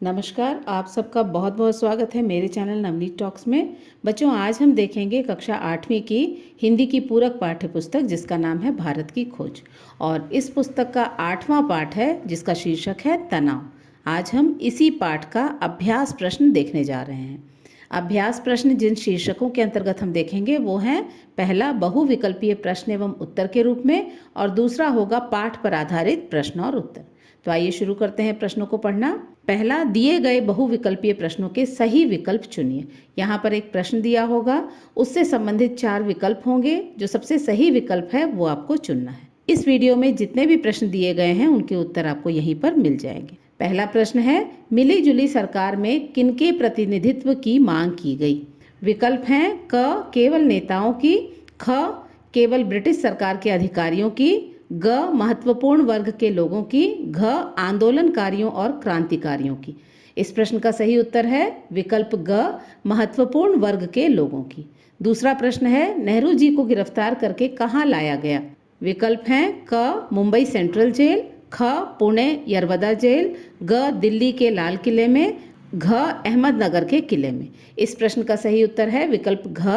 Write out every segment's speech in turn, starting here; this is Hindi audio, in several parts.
नमस्कार, आप सबका बहुत बहुत स्वागत है मेरे चैनल नवनीत टॉक्स में। बच्चों, आज हम देखेंगे कक्षा 8वीं की हिंदी की पूरक पाठ्य पुस्तक जिसका नाम है भारत की खोज। और इस पुस्तक का 8वां पाठ है जिसका शीर्षक है तनाव। आज हम इसी पाठ का अभ्यास प्रश्न देखने जा रहे हैं। अभ्यास प्रश्न जिन शीर्षकों के अंतर्गत हम देखेंगे वो हैं, पहला बहुविकल्पीय प्रश्न एवं उत्तर के रूप में, और दूसरा होगा पाठ पर आधारित प्रश्न और उत्तर। तो आइए शुरू करते हैं प्रश्नों को पढ़ना। पहला, दिए गए बहुविकल्पीय प्रश्नों के सही विकल्प चुनिए। यहाँ पर एक प्रश्न दिया होगा, उससे संबंधित 4 विकल्प होंगे। जो सबसे सही विकल्प है वो आपको चुनना है। इस वीडियो में जितने भी प्रश्न दिए गए हैं उनके उत्तर आपको यहीं पर मिल जाएंगे। पहला प्रश्न है, मिली जुली सरकार में किनके प्रतिनिधित्व की मांग की गई? विकल्प हैं क केवल नेताओं की, ख केवल ब्रिटिश सरकार के अधिकारियों की, ग महत्वपूर्ण वर्ग के लोगों की, घ आंदोलनकारियों और क्रांतिकारियों की। इस प्रश्न का सही उत्तर है विकल्प ग महत्वपूर्ण वर्ग के लोगों की। दूसरा प्रश्न है, नेहरू जी को गिरफ्तार करके कहाँ लाया गया? विकल्प हैं क मुंबई सेंट्रल जेल, ख पुणे यरवदा जेल, ग दिल्ली के लाल किले में, घ अहमदनगर के किले में। इस प्रश्न का सही उत्तर है विकल्प घ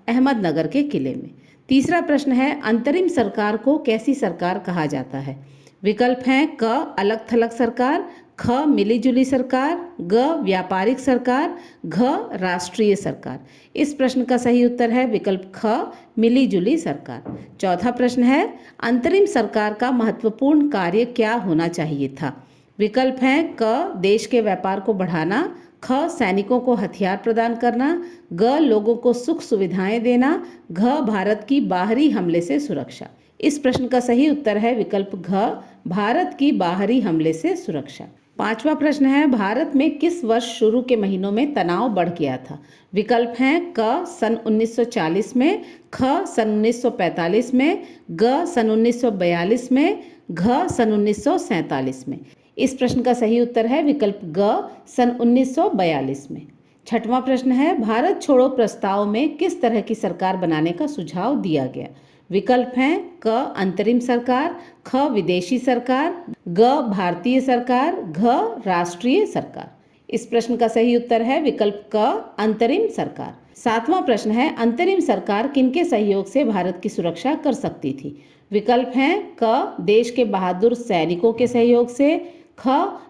अहमदनगर के किले में। तीसरा प्रश्न है, अंतरिम सरकार को कैसी सरकार कहा जाता है? विकल्प हैं क अलग थलग सरकार, ख मिलीजुली सरकार, ग व्यापारिक सरकार, घ राष्ट्रीय सरकार। इस प्रश्न का सही उत्तर है विकल्प ख मिलीजुली सरकार। चौथा प्रश्न है, अंतरिम सरकार का महत्वपूर्ण कार्य क्या होना चाहिए था? विकल्प हैं क देश के व्यापार को बढ़ाना, ख सैनिकों को हथियार प्रदान करना, ग लोगों को सुख सुविधाएं देना, घ भारत की बाहरी हमले से सुरक्षा। इस प्रश्न का सही उत्तर है विकल्प घ भारत की बाहरी हमले से सुरक्षा। पांचवा प्रश्न है, भारत में किस वर्ष शुरू के महीनों में तनाव बढ़ गया था? विकल्प हैं क सन 1940 में, ख सन 1945 में, ग सन 1942 में, घ सन 1947 में। इस प्रश्न का सही उत्तर है विकल्प ग सन 1942 में। छठवां प्रश्न है, भारत छोड़ो प्रस्ताव में किस तरह की सरकार बनाने का सुझाव दिया गया? विकल्प हैं क अंतरिम सरकार, ख विदेशी सरकार, ग भारतीय सरकार, घ राष्ट्रीय सरकार। इस प्रश्न का सही उत्तर है विकल्प क अंतरिम सरकार। सातवां प्रश्न है, अंतरिम सरकार किनके सहयोग से भारत की सुरक्षा कर सकती थी? विकल्प हैं क देश के बहादुर सैनिकों के सहयोग से, ख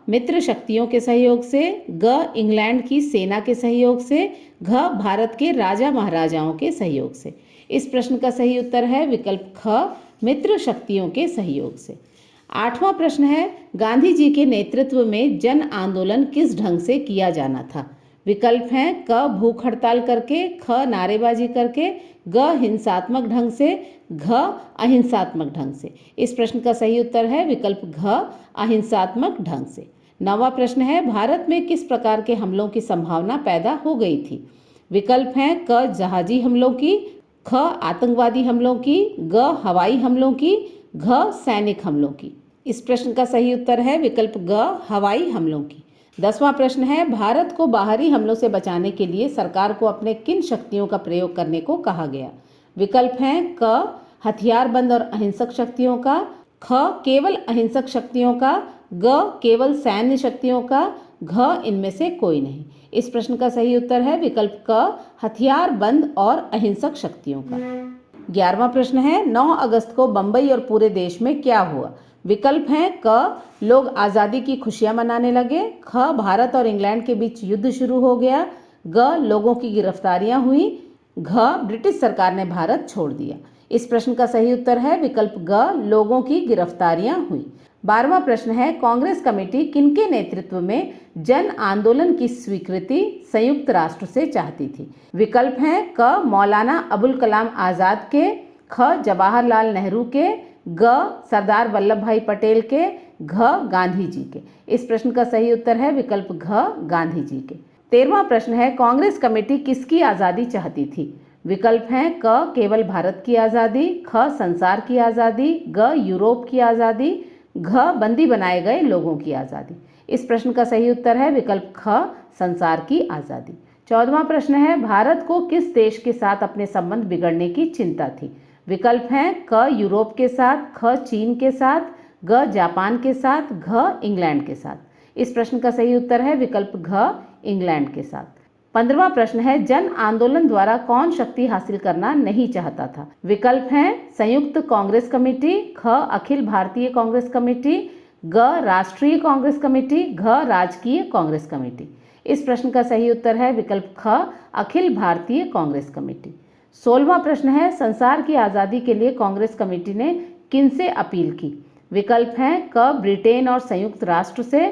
मित्र शक्तियों के सहयोग से, ग इंग्लैंड की सेना के सहयोग से, घ भारत के राजा महाराजाओं के सहयोग से। इस प्रश्न का सही उत्तर है विकल्प ख मित्र शक्तियों के सहयोग से। आठवां प्रश्न है, गांधी जी के नेतृत्व में जन आंदोलन किस ढंग से किया जाना था? विकल्प हैं क भूख हड़ताल करके, ख नारेबाजी करके, ग हिंसात्मक ढंग से, घ अहिंसात्मक ढंग से। इस प्रश्न का सही उत्तर है विकल्प घ अहिंसात्मक ढंग से। नौवां प्रश्न है, भारत में किस प्रकार के हमलों की संभावना पैदा हो गई थी? विकल्प हैं क जहाजी हमलों की, ख आतंकवादी हमलों की, ग हवाई हमलों की, घ सैनिक हमलों की। इस प्रश्न का सही उत्तर है विकल्प ग हवाई हमलों की। 10वां प्रश्न है, भारत को बाहरी हमलों से बचाने के लिए सरकार को अपने किन शक्तियों का प्रयोग करने को कहा गया? विकल्प हैं क हथियारबंद और अहिंसक शक्तियों का, ख केवल अहिंसक शक्तियों का, ग केवल सैन्य शक्तियों का, घ इनमें से कोई नहीं। इस प्रश्न का सही उत्तर है विकल्प क हथियारबंद और अहिंसक शक्तियों का। 11वां प्रश्न है, 9 अगस्त को बंबई और पूरे देश में क्या हुआ? विकल्प हैं क लोग आज़ादी की खुशियां मनाने लगे, ख भारत और इंग्लैंड के बीच युद्ध शुरू हो गया, ग लोगों की गिरफ्तारियां हुई, घ ब्रिटिश सरकार ने भारत छोड़ दिया। इस प्रश्न का सही उत्तर है विकल्प ग लोगों की गिरफ्तारियां हुई। 12वां प्रश्न है, कांग्रेस कमेटी किनके नेतृत्व में जन आंदोलन की स्वीकृति संयुक्त राष्ट्र से चाहती थी? विकल्प हैं क मौलाना अबुल कलाम आज़ाद के, ख जवाहरलाल नेहरू के, ग सरदार वल्लभ भाई पटेल के, घ गांधी जी के। इस प्रश्न का सही उत्तर है विकल्प घ गांधी जी के। 13वां प्रश्न है, कांग्रेस कमेटी किसकी आज़ादी चाहती थी? विकल्प हैं क केवल भारत की आज़ादी, ख संसार की आज़ादी, ग यूरोप की आज़ादी, घ बंदी बनाए गए लोगों की आज़ादी। इस प्रश्न का सही उत्तर है विकल्प ख संसार की आज़ादी। 14वां प्रश्न है, भारत को किस देश के साथ अपने संबंध बिगड़ने की चिंता थी? विकल्प हैं क यूरोप के साथ, ख चीन के साथ, ग जापान के साथ, घ इंग्लैंड के साथ। इस प्रश्न का सही उत्तर है विकल्प घ, इंग्लैंड के साथ। 15वां प्रश्न है, जन आंदोलन द्वारा कौन शक्ति हासिल करना नहीं चाहता था? विकल्प हैं संयुक्त कांग्रेस कमेटी, ख अखिल भारतीय कांग्रेस कमेटी, ग राष्ट्रीय कांग्रेस कमेटी, घ राजकीय कांग्रेस कमेटी। इस प्रश्न का सही उत्तर है विकल्प ख, अखिल भारतीय कांग्रेस कमेटी। 16वां प्रश्न है, संसार की आज़ादी के लिए कांग्रेस कमेटी ने किनसे अपील की? विकल्प हैं क ब्रिटेन और संयुक्त राष्ट्र से,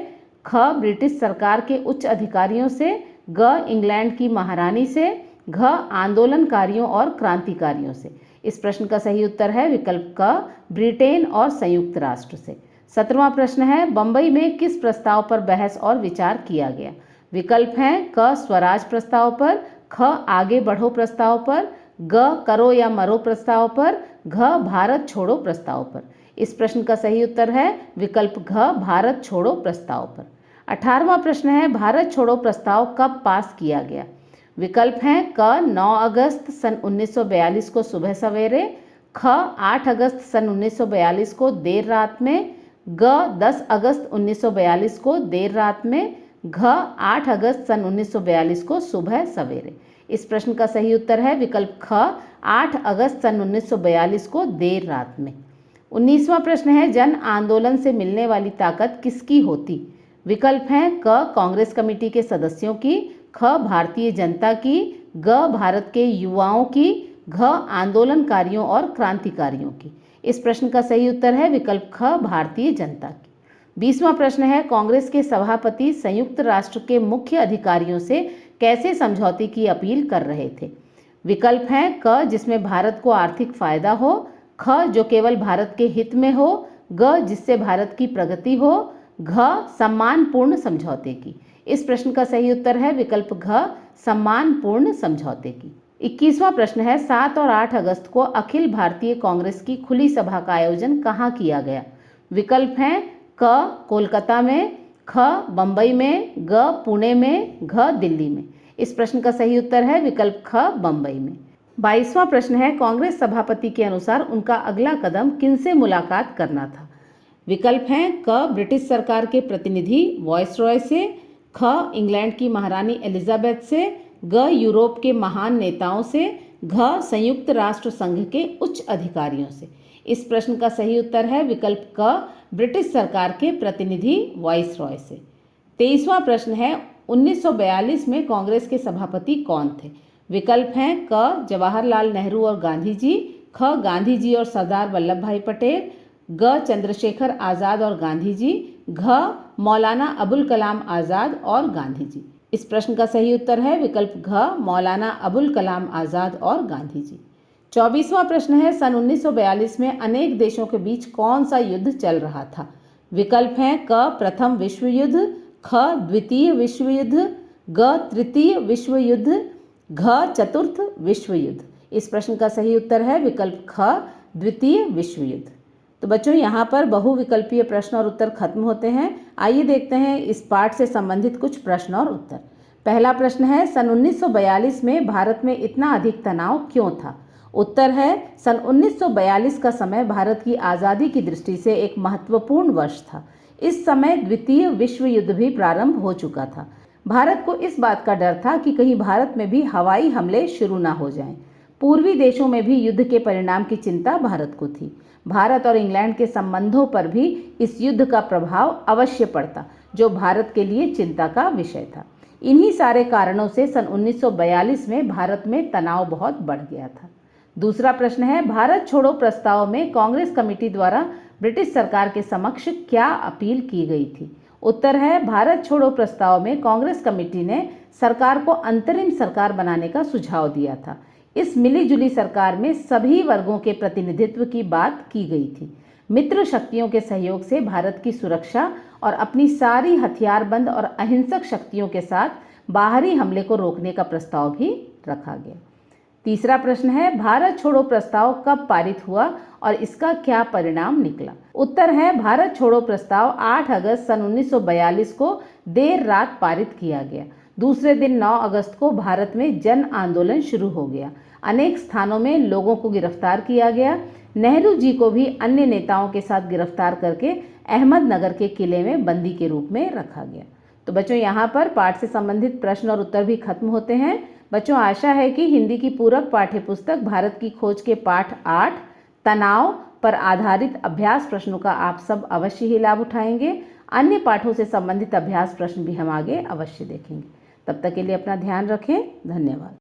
ख ब्रिटिश सरकार के उच्च अधिकारियों से, ग इंग्लैंड की महारानी से, घ आंदोलनकारियों और क्रांतिकारियों से। इस प्रश्न का सही उत्तर है विकल्प क, ब्रिटेन और संयुक्त राष्ट्र से। 17वां प्रश्न है, बंबई में किस प्रस्ताव पर बहस और विचार किया गया? विकल्प हैं क स्वराज प्रस्ताव पर, ख आगे बढ़ो प्रस्ताव पर, ग करो या मरो प्रस्ताव पर, घ भारत छोड़ो प्रस्ताव पर। इस प्रश्न का सही उत्तर है विकल्प घ, भारत छोड़ो प्रस्ताव पर। 18वां प्रश्न है, भारत छोड़ो प्रस्ताव कब पास किया गया? विकल्प हैं क 9 अगस्त सन 1942 को सुबह सवेरे, ख 8 अगस्त सन 1942 को देर रात में, ग 10 अगस्त 1942 को देर रात में, घ 8 अगस्त सन 1942 को सुबह सवेरे। इस प्रश्न का सही उत्तर है विकल्प ख, 8 अगस्त सन 1942 को देर रात में। 19वां प्रश्न है, जन आंदोलन से मिलने वाली ताकत किसकी होती? विकल्प हैं क कांग्रेस कमेटी के सदस्यों की, ख भारतीय जनता की, ग भारत के युवाओं की, घ आंदोलनकारियों और क्रांतिकारियों की। इस प्रश्न का सही उत्तर है विकल्प ख, भारतीय जनता की। 20वां प्रश्न है, कांग्रेस के सभापति संयुक्त राष्ट्र के मुख्य अधिकारियों से कैसे समझौते की अपील कर रहे थे? विकल्प हैं क जिसमें भारत को आर्थिक फायदा हो, ख जो केवल भारत के हित में हो, ग जिससे भारत की प्रगति हो, घ सम्मानपूर्ण समझौते की। इस प्रश्न का सही उत्तर है विकल्प घ, सम्मानपूर्ण समझौते की। 21वां प्रश्न है, 7 और 8 अगस्त को अखिल भारतीय कांग्रेस की खुली सभा का आयोजन कहाँ किया गया? विकल्प हैं क कोलकाता में, ख बंबई में, ग पुणे में, घ दिल्ली में। इस प्रश्न का सही उत्तर है विकल्प ख, बंबई में। 22वां प्रश्न है, कांग्रेस सभापति के अनुसार उनका अगला कदम किनसे मुलाकात करना था? विकल्प हैं क ब्रिटिश सरकार के प्रतिनिधि वॉयसरॉय से, ख इंग्लैंड की महारानी एलिजाबेथ से, ग यूरोप के महान नेताओं से, घ संयुक्त राष्ट्र संघ के उच्च अधिकारियों से। इस प्रश्न का सही उत्तर है विकल्प क, ब्रिटिश सरकार के प्रतिनिधि वॉयसरॉय से। 23वां प्रश्न है, 1942 में कांग्रेस के सभापति कौन थे? विकल्प हैं क जवाहरलाल नेहरू और गांधी जी, ख गांधी जी और सरदार वल्लभ भाई पटेल, ग चंद्रशेखर आज़ाद और गांधी जी, घ मौलाना अबुल कलाम आज़ाद और गांधी जी। इस प्रश्न का सही उत्तर है विकल्प घ, मौलाना अबुल कलाम आज़ाद और गांधी जी। 24वां प्रश्न है, सन 1942 में अनेक देशों के बीच कौन सा युद्ध चल रहा था? विकल्प हैं क प्रथम विश्व युद्ध, ख द्वितीय विश्व युद्ध, ग तृतीय विश्व युद्ध, घ चतुर्थ विश्व युद्ध। इस प्रश्न का सही उत्तर है विकल्प ख, द्वितीय विश्व युद्ध। तो बच्चों, यहाँ पर बहुविकल्पीय प्रश्न और उत्तर खत्म होते हैं। आइए देखते हैं इस पाठ से संबंधित कुछ प्रश्न और उत्तर। पहला प्रश्न है, सन 1942 में भारत में इतना अधिक तनाव क्यों था? उत्तर है, सन 1942 का समय भारत की आज़ादी की दृष्टि से एक महत्वपूर्ण वर्ष था। इस समय द्वितीय विश्व युद्ध भी प्रारंभ हो चुका था। भारत को इस बात का डर था कि कहीं भारत में भी हवाई हमले शुरू ना हो जाएं। पूर्वी देशों में भी युद्ध के परिणाम की चिंता भारत को थी। भारत और इंग्लैंड के संबंधों पर भी इस युद्ध का प्रभाव अवश्य पड़ता, जो भारत के लिए चिंता का विषय था। इन्हीं सारे कारणों से सन 1942 में भारत में तनाव बहुत बढ़ गया था। दूसरा प्रश्न है, भारत छोड़ो प्रस्ताव में कांग्रेस कमेटी द्वारा ब्रिटिश सरकार के समक्ष क्या अपील की गई थी? उत्तर है, भारत छोड़ो प्रस्ताव में कांग्रेस कमेटी ने सरकार को अंतरिम सरकार बनाने का सुझाव दिया था। इस मिलीजुली सरकार में सभी वर्गों के प्रतिनिधित्व की बात की गई थी। मित्र शक्तियों के सहयोग से भारत की सुरक्षा और अपनी सारी हथियारबंद और अहिंसक शक्तियों के साथ बाहरी हमले को रोकने का प्रस्ताव भी रखा गया। तीसरा प्रश्न है, भारत छोड़ो प्रस्ताव कब पारित हुआ और इसका क्या परिणाम निकला? उत्तर है, भारत छोड़ो प्रस्ताव 8 अगस्त सन 1942 को देर रात पारित किया गया। दूसरे दिन 9 अगस्त को भारत में जन आंदोलन शुरू हो गया। अनेक स्थानों में लोगों को गिरफ्तार किया गया। नेहरू जी को भी अन्य नेताओं के साथ गिरफ्तार करके अहमदनगर के किले में बंदी के रूप में रखा गया। तो बच्चों यहाँ पर पाठ से संबंधित प्रश्न और उत्तर भी खत्म होते हैं। बच्चों आशा है कि हिंदी की पूरक पाठ्य पुस्तक भारत की खोज के पाठ 8 तनाव पर आधारित अभ्यास प्रश्नों का आप सब अवश्य ही लाभ उठाएंगे। अन्य पाठों से संबंधित अभ्यास प्रश्न भी हम आगे अवश्य देखेंगे। तब तक के लिए अपना ध्यान रखें। धन्यवाद।